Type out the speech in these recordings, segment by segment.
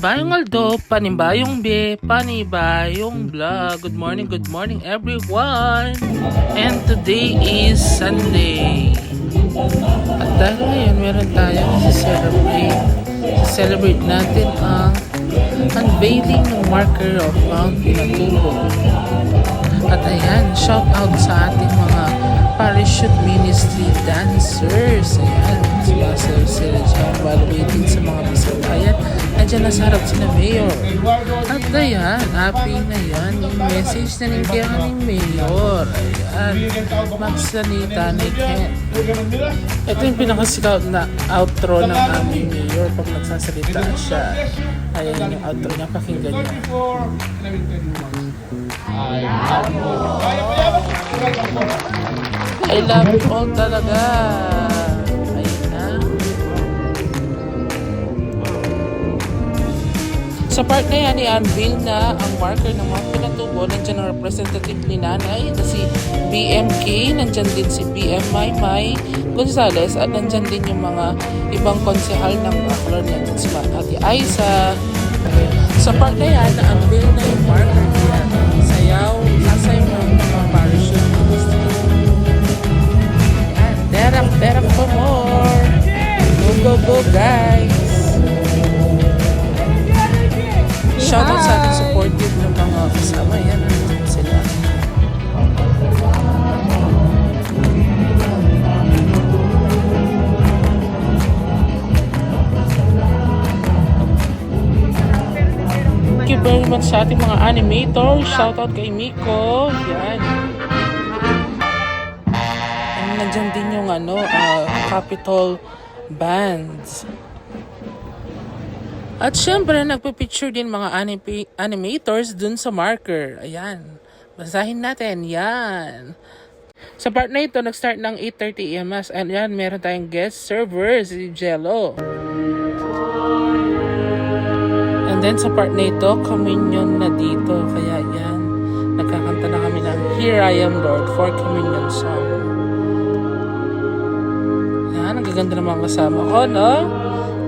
Panibayong Aldo, panibayong B, panibayong vlog. Good morning everyone. And today is Sunday. At dahil ngayon meron tayong celebrate natin ang unveiling ng marker of Mount Pinatubo. At ayan, shout out sa ating mga parachute ministry dancers. Ayan, sila dyan evaluating sa mga bisitayan. Andiyan nasa harap sila Mayor. At ayan, happy na yan yung message na ningkiyan ng Mayor. Ayan, magsalita ni Ken. Ito yung pinakasigaw na outro ng aming Mayor pag nagsasalita siya. Ayan yung outro niya, pakinggan niya. I love you all talaga. Ayun na. Sa part na yan, i-unveil na ang marker ng mga Pinatubo. Nandiyan ang representative ni Nanay na si BMK. Nandiyan din si BM Maymay Gonzales. At nandiyan din yung mga ibang konsehal ng Bacolod. Nandiyan si Ate Aiza. Sa part na yan, na-unveil na yung marker niya. Sayaw ng mga parachute. Terap for more. Go guys. Shoutout sa ating supportive ng mga kasama. Yan, nandun sila. Thank you very much sa ating mga animators. Shoutout kay Miko. Yan. Nandiyan din yung Capitol Bands. At syempre, nagpipicture din mga animators dun sa marker. Ayan. Basahin natin. Yan. Sa part na ito, nag-start ng 8:30 AM. And yan, meron tayong guest server, si Jello. And then sa part na ito, communion na dito. Kaya yan, nagkakanta na kami ng Here I Am Lord for Communion Song. Yan, ang gaganda ng mga kasama ko, no?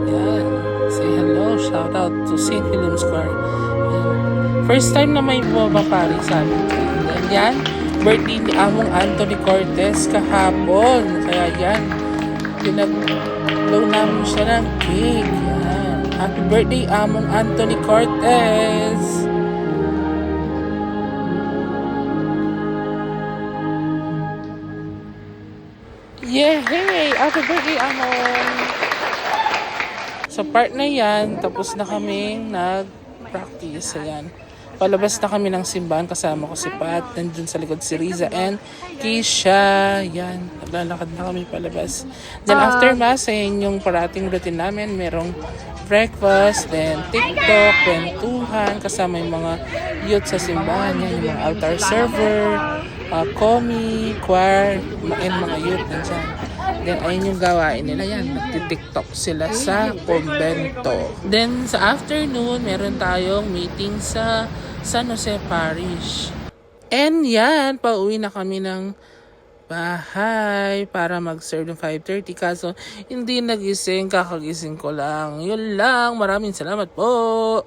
Yan. Say hello, shout out to St. William Square. Yan. First time na may bumabapari sa amin. And yan, birthday ni Among Anthony Cortez kahapon. Kaya yan, pinag-blow namin siya ng cake. Yan. Happy birthday, Among Anthony Cortez! Yay! Happy birthday, Amon! Sa part na yan, tapos na kaming nag-practice. Ayan. Palabas na kami ng simbahan. Kasama ko si Pat. Nandun sa likod si Riza and Keisha. Yan. Naglalakad na kami palabas. Then after mass, ayan yung parating routine namin. Merong breakfast, then TikTok, kwentuhan. Kasama yung mga youth sa simbahan. Yan, yung mga altar server, komi, choir, and mga youth nandyan. Then, ayun yung gawain nila yan. Nagtitiktok sila sa convento. Then, sa afternoon, meron tayong meeting sa San Jose Parish. And yan, pauwi na kami ng bahay para mag-serve ng 5:30. Kaso, hindi nagising, kakagising ko lang. Yun lang. Maraming salamat po.